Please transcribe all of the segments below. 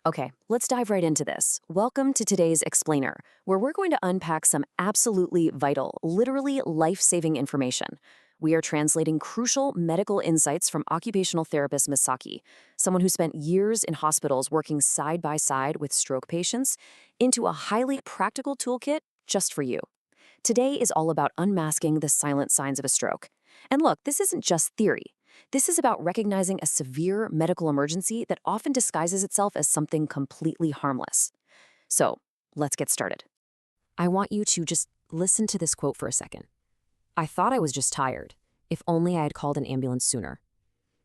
Okay, let's dive right into this. Welcome to today's Explainer, where we're going to unpack some absolutely vital, literally life-saving information. We are translating crucial medical insights from occupational therapist Misaki, someone who spent years in hospitals working side by side with stroke patients, into a highly practical toolkit just for you. Today is all about unmasking the silent signs of a stroke. And look, this isn't just theory. This is about recognizing a severe medical emergency that often disguises itself as something completely harmless. So, let's get started. I want you to just listen to this quote for a second. I thought I was just tired. If only I had called an ambulance sooner.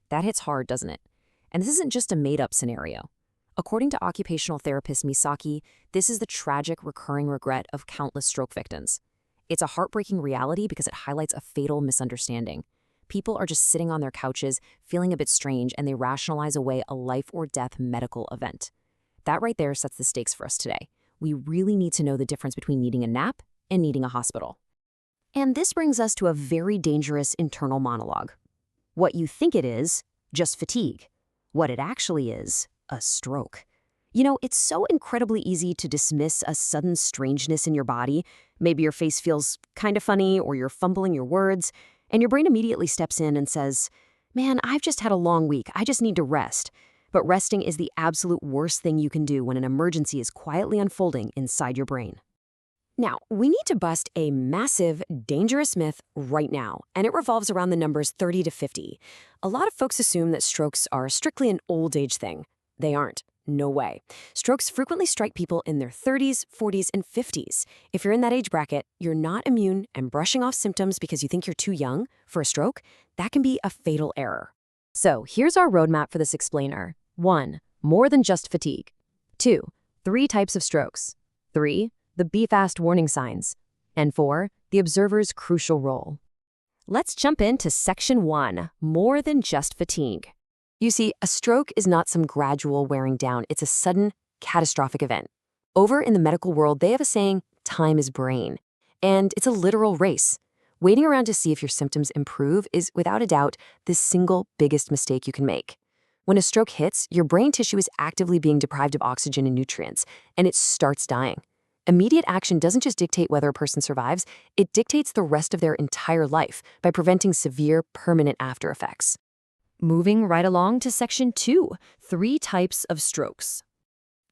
That hits hard, doesn't it? And this isn't just a made-up scenario. According to occupational therapist Misaki, this is the tragic recurring regret of countless stroke victims. It's a heartbreaking reality because it highlights a fatal misunderstanding. People are just sitting on their couches, feeling a bit strange, and they rationalize away a life or death medical event. That right there sets the stakes for us today. We really need to know the difference between needing a nap and needing a hospital. And this brings us to a very dangerous internal monologue. What you think it is, just fatigue. What it actually is, a stroke. You know, it's so incredibly easy to dismiss a sudden strangeness in your body. Maybe your face feels kind of funny or you're fumbling your words, and your brain immediately steps in and says, man, I've just had a long week. I just need to rest. But resting is the absolute worst thing you can do when an emergency is quietly unfolding inside your brain. Now, we need to bust a massive, dangerous myth right now, and it revolves around the numbers 30 to 50. A lot of folks assume that strokes are strictly an old age thing. They aren't. No way. Strokes frequently strike people in their 30s, 40s, and 50s. If you're in that age bracket, you're not immune, and brushing off symptoms because you think you're too young for a stroke, that can be a fatal error. So here's our roadmap for this explainer. 1. More than just fatigue. 2. 3 types of strokes. 3. The Be Fast warning signs. And 4. The observer's crucial role. Let's jump into section 1, more than just fatigue. You see, a stroke is not some gradual wearing down. It's a sudden, catastrophic event. Over in the medical world, they have a saying, time is brain. And it's a literal race. Waiting around to see if your symptoms improve is, without a doubt, the single biggest mistake you can make. When a stroke hits, your brain tissue is actively being deprived of oxygen and nutrients, and it starts dying. Immediate action doesn't just dictate whether a person survives, it dictates the rest of their entire life by preventing severe, permanent after effects. Moving right along to section 2, 3 types of strokes.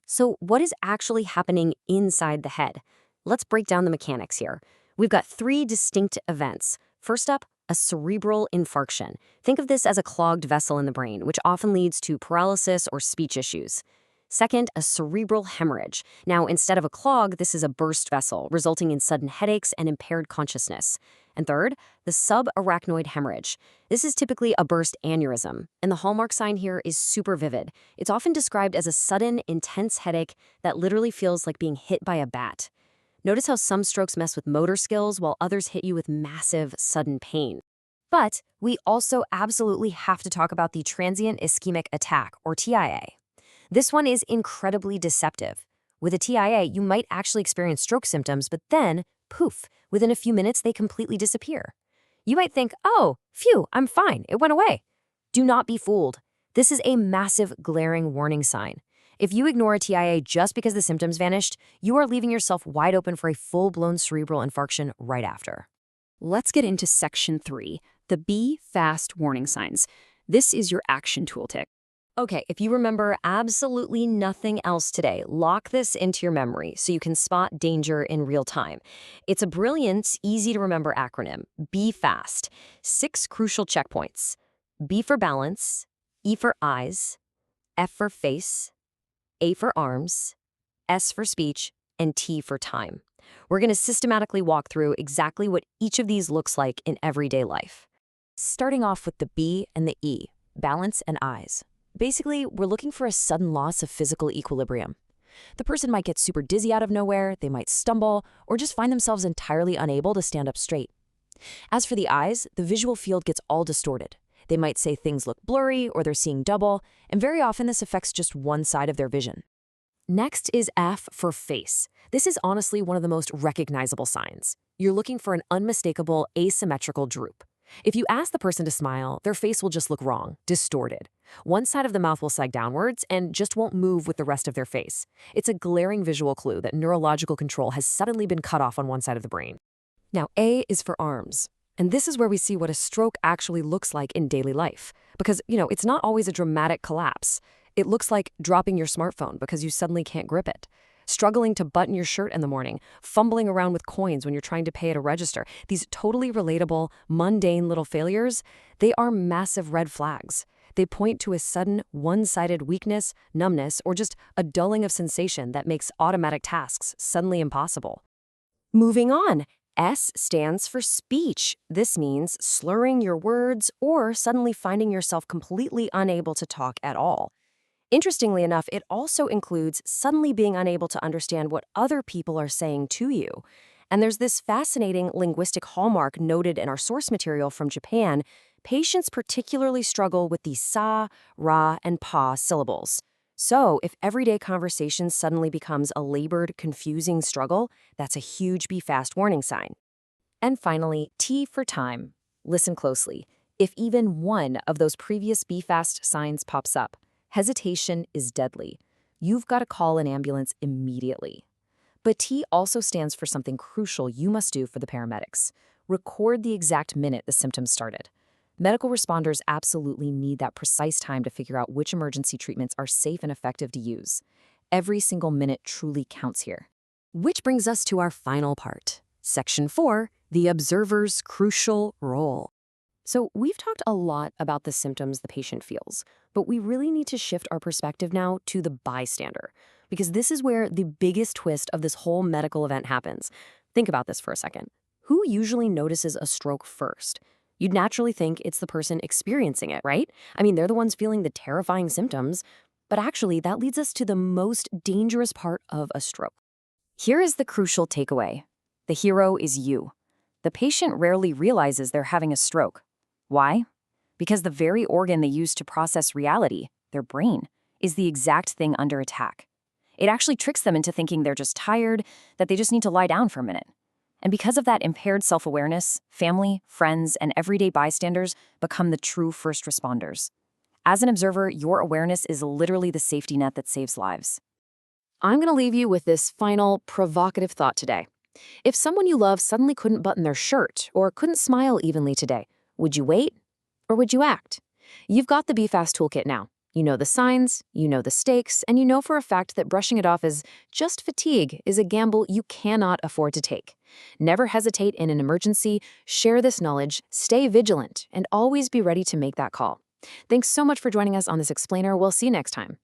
So what is actually happening inside the head? Let's break down the mechanics here. We've got 3 distinct events. First up, a cerebral infarction. Think of this as a clogged vessel in the brain, which often leads to paralysis or speech issues. Second, a cerebral hemorrhage. Now, instead of a clog, this is a burst vessel, resulting in sudden headaches and impaired consciousness. And third, the subarachnoid hemorrhage. This is typically a burst aneurysm, and the hallmark sign here is super vivid. It's often described as a sudden, intense headache that literally feels like being hit by a bat. Notice how some strokes mess with motor skills while others hit you with massive, sudden pain. But we also absolutely have to talk about the transient ischemic attack, or TIA. This one is incredibly deceptive. With a TIA, you might actually experience stroke symptoms, but then, poof, within a few minutes, they completely disappear. You might think, oh, phew, I'm fine, it went away. Do not be fooled. This is a massive, glaring warning sign. If you ignore a TIA just because the symptoms vanished, you are leaving yourself wide open for a full-blown cerebral infarction right after. Let's get into section 3, the Be Fast warning signs. This is your action tooltip. Okay, if you remember absolutely nothing else today, lock this into your memory so you can spot danger in real time. It's a brilliant, easy-to-remember acronym, Be Fast. 6 crucial checkpoints. B for balance, E for eyes, F for face, A for arms, S for speech, and T for time. We're going to systematically walk through exactly what each of these looks like in everyday life. Starting off with the B and the E, balance and eyes. Basically, we're looking for a sudden loss of physical equilibrium. The person might get super dizzy out of nowhere, they might stumble, or just find themselves entirely unable to stand up straight. As for the eyes, the visual field gets all distorted. They might say things look blurry or they're seeing double, and very often this affects just one side of their vision. Next is F for face. This is honestly one of the most recognizable signs. You're looking for an unmistakable asymmetrical droop. If you ask the person to smile, their face will just look wrong, distorted. One side of the mouth will sag downwards and just won't move with the rest of their face. It's a glaring visual clue that neurological control has suddenly been cut off on one side of the brain. Now, A is for arms. And this is where we see what a stroke actually looks like in daily life. Because, it's not always a dramatic collapse. It looks like dropping your smartphone because you suddenly can't grip it. Struggling to button your shirt in the morning, fumbling around with coins when you're trying to pay at a register. These totally relatable, mundane little failures, they are massive red flags. They point to a sudden, one-sided weakness, numbness, or just a dulling of sensation that makes automatic tasks suddenly impossible. Moving on. S stands for speech. This means slurring your words or suddenly finding yourself completely unable to talk at all. Interestingly enough, it also includes suddenly being unable to understand what other people are saying to you. And there's this fascinating linguistic hallmark noted in our source material from Japan. Patients particularly struggle with the sa, ra, and pa syllables. So, if everyday conversation suddenly becomes a labored, confusing struggle, that's a huge be fast warning sign. And finally, T for time. Listen closely. If even one of those previous be fast signs pops up, hesitation is deadly. You've got to call an ambulance immediately. But T also stands for something crucial you must do for the paramedics. Record the exact minute the symptoms started. Medical responders absolutely need that precise time to figure out which emergency treatments are safe and effective to use. Every single minute truly counts here. Which brings us to our final part. Section 4, the observer's crucial role. So we've talked a lot about the symptoms the patient feels, but we really need to shift our perspective now to the bystander, because this is where the biggest twist of this whole medical event happens. Think about this for a second. Who usually notices a stroke first? You'd naturally think it's the person experiencing it, right? I mean, they're the ones feeling the terrifying symptoms, but actually that leads us to the most dangerous part of a stroke. Here is the crucial takeaway. The hero is you. The patient rarely realizes they're having a stroke. Why? Because the very organ they use to process reality, their brain, is the exact thing under attack. It actually tricks them into thinking they're just tired, that they just need to lie down for a minute. And because of that impaired self-awareness, family, friends, and everyday bystanders become the true first responders. As an observer, your awareness is literally the safety net that saves lives. I'm going to leave you with this final, provocative thought today. If someone you love suddenly couldn't button their shirt or couldn't smile evenly today, would you wait or would you act? You've got the Be Fast toolkit now. You know the signs, you know the stakes, and you know for a fact that brushing it off as just fatigue is a gamble you cannot afford to take. Never hesitate in an emergency, share this knowledge, stay vigilant, and always be ready to make that call. Thanks so much for joining us on this explainer. We'll see you next time.